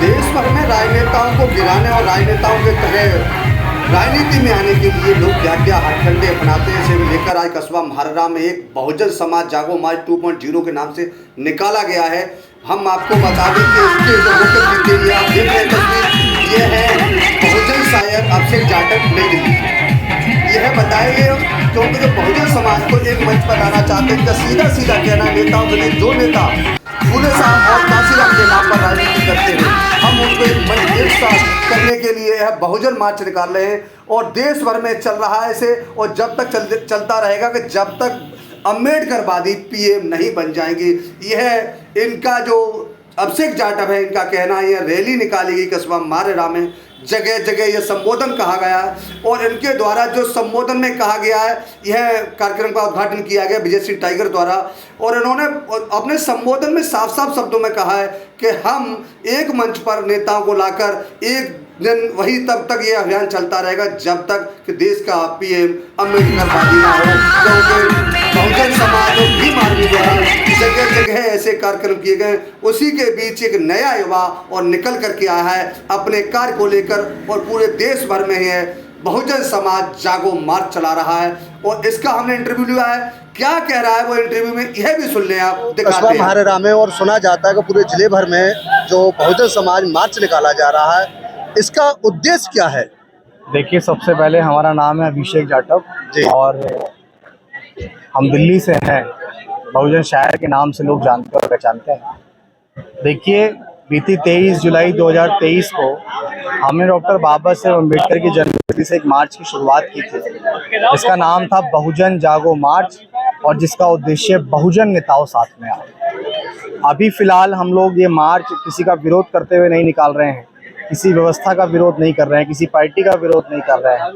देश भर में राजनेताओं को गिराने और राजनेताओं के तहत राजनीति में आने के लिए लोग क्या क्या हथकंडे अपनाते हैं, इसे लेकर आज कस्बा म्हाररा में एक बहुजन समाज जागो मार्च 2.0 के नाम से निकाला गया है। हम आपको बता दें कि इसके जो मुख्य क्रिटेरिया आप देख रहे हैं तस्वीर, ये है बहुजन शायर अभिषेक जाटव नई दिल्ली। यह बताइए क्योंकि जो बहुजन समाज को एक मंच पर लाना चाहते हैं, सीधा सीधा कहना नेताओं के लिए, जो नेता फूले साहब और काशीराम के नाम पर राजनीति करते हैं, हम उनको एक मंच एक साथ करने के लिए यह बहुजन मार्च निकाल रहे हैं और देश भर में चल रहा है इसे, और जब तक चलता रहेगा कि जब तक अम्बेडकरवादी पीएम नहीं बन जाएंगे। यह इनका जो अभिषेक जाटव है, इनका कहना है। यह रैली निकाली गई कस्बा म्हाररा में, जगह जगह यह संबोधन कहा गया और इनके द्वारा जो संबोधन में कहा गया है, यह कार्यक्रम का उद्घाटन किया गया विजय सिंह टाइगर द्वारा, और इन्होंने अपने संबोधन में साफ साफ शब्दों में कहा है कि हम एक मंच पर नेताओं को लाकर एक दिन वही तब तक ये अभियान चलता रहेगा जब तक कि देश का पीएम अम्बेडकरवादी ना हो। क्योंकि बहुजन समाज और भीम आर्मी द्वारा जगह जगह ऐसे कार्यक्रम किए गए, उसी के बीच एक नया युवा और निकल करके आया है अपने कार्य को लेकर, और पूरे देश भर में है बहुजन समाज जागो मार्च चला रहा है। और इसका हमने इंटरव्यू लिया है, क्या कह रहा है वो इंटरव्यू में, यह भी सुन लें आप। कस्बा म्हाररा में और सुना जाता है कि पूरे जिले भर में जो बहुजन समाज मार्च निकाला जा रहा है, इसका उद्देश्य क्या है? देखिए, सबसे पहले हमारा नाम है अभिषेक जाटव और हम दिल्ली से हैं। बहुजन शायर के नाम से लोग जानते और पहचानते हैं। देखिए, बीती 23 जुलाई 2023 को हमने डॉक्टर बाबा साहेब अम्बेडकर की जन्मतिथि से एक मार्च की शुरुआत की थी। इसका नाम था बहुजन जागो मार्च और जिसका उद्देश्य बहुजन नेताओं साथ में आए। अभी फिलहाल हम लोग ये मार्च किसी का विरोध करते हुए नहीं निकाल रहे हैं, किसी व्यवस्था का विरोध नहीं कर रहे हैं, किसी पार्टी का विरोध नहीं कर रहे हैं।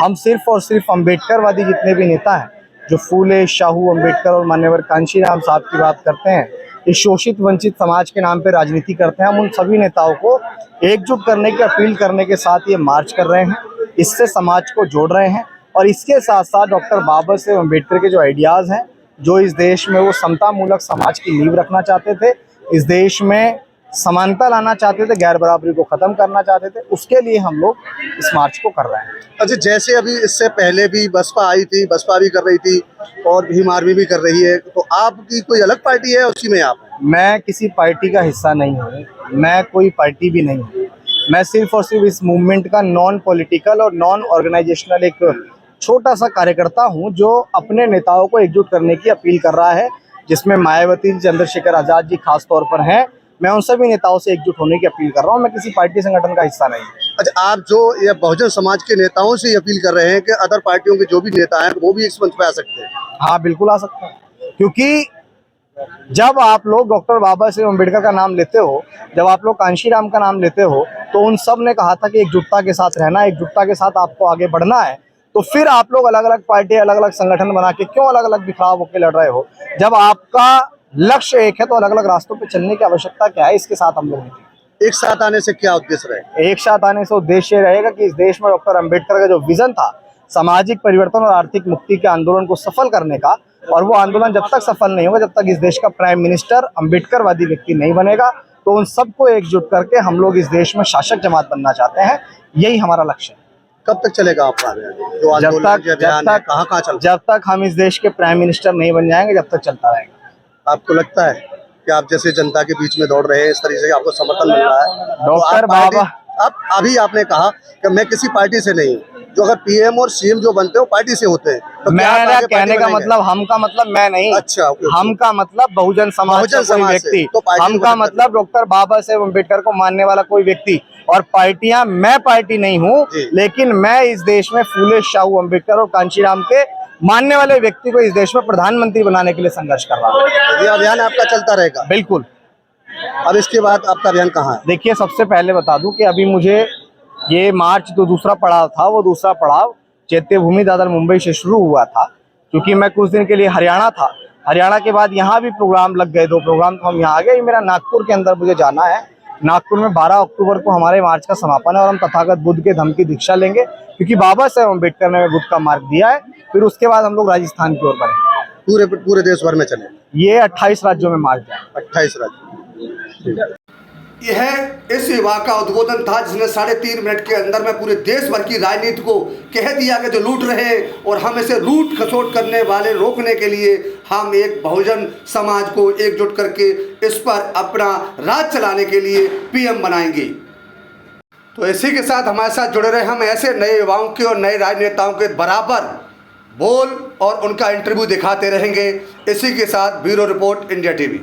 हम सिर्फ और सिर्फ अम्बेडकरवादी जितने भी नेता हैं, जो फूले, शाहू, अम्बेडकर और मान्यवर कांशीराम साहब की बात करते हैं, इस शोषित वंचित समाज के नाम पे राजनीति करते हैं, हम उन सभी नेताओं को एकजुट करने की अपील करने के साथ ये मार्च कर रहे हैं। इससे समाज को जोड़ रहे हैं और इसके साथ साथ डॉक्टर बाबा साहेब अम्बेडकर के जो आइडियाज़ हैं, जो इस देश में वो समता मूलक समाज की नींव रखना चाहते थे, इस देश में समानता लाना चाहते थे, गैर बराबरी को खत्म करना चाहते थे, उसके लिए हम लोग इस मार्च को कर रहे हैं। अच्छा, जैसे अभी इससे पहले भी बसपा आई थी, बसपा भी कर रही थी और भीम आर्मी भी कर रही है, तो आपकी कोई अलग पार्टी है उसी में आप? मैं किसी पार्टी का हिस्सा नहीं हूँ, मैं कोई पार्टी भी नहीं हूँ। मैं सिर्फ और सिर्फ इस मूवमेंट का नॉन पॉलिटिकल और नॉन ऑर्गेनाइजेशनल एक छोटा सा कार्यकर्ता हूँ, जो अपने नेताओं को एकजुट करने की अपील कर रहा है, जिसमें मायावती, चंद्रशेखर आज़ाद जी खास तौर पर हैं। मैं उन सभी नेताओं से एकजुट होने की अपील कर रहा हूँ, मैं किसी पार्टी संगठन का हिस्सा नहीं। अच्छा, आप जो ये बहुजन समाज के नेताओं से अपील कर रहे हैं कि अदर पार्टियों के जो भी नेता हैं वो भी इस मंच पे आ सकते हैं? हाँ, बिल्कुल आ सकते हैं, क्योंकि जब आप लोग डॉक्टर बाबा साहेब अम्बेडकर का नाम लेते हो, जब आप लोग कांशीराम का नाम लेते हो, तो उन सब ने कहा था कि एकजुटता के साथ रहना, एकजुटता के साथ आपको आगे बढ़ना है। तो फिर आप लोग अलग अलग पार्टी, अलग अलग संगठन बना के क्यों अलग अलग बिखराव होकर लड़ रहे हो? जब आपका लक्ष्य एक है तो अलग अलग रास्तों पे चलने की आवश्यकता क्या है? इसके साथ हम लोग एक साथ आने से क्या उद्देश्य रहे? एक साथ आने से उद्देश्य रहेगा कि इस देश में डॉक्टर अम्बेडकर का जो विजन था सामाजिक परिवर्तन और आर्थिक मुक्ति के आंदोलन को सफल करने का, और वो आंदोलन जब तक सफल नहीं होगा, जब तक इस देश का प्राइम मिनिस्टर अम्बेडकरवादी व्यक्ति नहीं बनेगा, तो उन सबको एकजुट करके हम लोग इस देश में शासक जमात बनना चाहते हैं। यही हमारा लक्ष्य है। कब तक चलेगा आपका जो जब तक हम इस देश के प्राइम मिनिस्टर नहीं बन जाएंगे, जब तक चलता रहेगा। आपको लगता है कि आप जैसे जनता के बीच में दौड़ रहे हैं, इस तरीके से आपको समर्थन मिल रहा है? डॉक्टर बाबा, अभी आपने कहा कि मैं किसी पार्टी से नहीं, जो अगर पीएम और सीएम जो बनते हो पार्टी से होते हैं, तो मेरा कहने का मतलब, हम का मतलब मैं नहीं। अच्छा, हम का मतलब बहुजन समाज का कोई व्यक्ति, हम का मतलब डॉक्टर बाबा साहेब अम्बेडकर को मानने वाला कोई व्यक्ति। और पार्टियां, मैं पार्टी नहीं हूँ, लेकिन मैं इस देश में फूले, शाहू, अम्बेडकर और कांशीराम के मानने वाले व्यक्ति को इस देश में प्रधानमंत्री बनाने के लिए संघर्ष कर रहा हूँ। ये अभियान आपका चलता रहेगा? बिल्कुल। अब इसके बाद आपका अभियान कहाँ है? देखिए, सबसे पहले बता दूं कि अभी मुझे ये मार्च जो दूसरा पड़ाव था, वो दूसरा पड़ाव चैत्य भूमि दादर मुंबई से शुरू हुआ था, क्योंकि मैं कुछ दिन के लिए हरियाणा था। हरियाणा के बाद यहाँ भी प्रोग्राम लग गए, 2 प्रोग्राम, तो हम यहाँ आ गए। मेरा नागपुर के अंदर मुझे जाना है। नागपुर में 12 अक्टूबर को हमारे मार्च का समापन है और हम तथागत बुद्ध के धम्म की दीक्षा लेंगे, क्योंकि बाबा साहेब अम्बेडकर ने हमें बुद्ध का मार्ग दिया है। फिर उसके बाद हम लोग राजस्थान की ओर बढ़ेंगे। पूरे देश भर में चले? ये 28 राज्यों में मार्च है। 28 राज्य। यह इस युवा का उद्बोधन था जिसने 3.5 मिनट के अंदर में पूरे देश भर की राजनीति को कह दिया कि जो लूट रहे हैं और हम इसे लूट खसोट करने वाले रोकने के लिए हम एक बहुजन समाज को एकजुट करके इस पर अपना राज चलाने के लिए पीएम बनाएंगे। तो इसी के साथ हमारे साथ जुड़े रहे, हम ऐसे नए युवाओं के और नए राजनेताओं के बराबर बोल और उनका इंटरव्यू दिखाते रहेंगे। इसी के साथ ब्यूरो रिपोर्ट, इंडिया टीवी।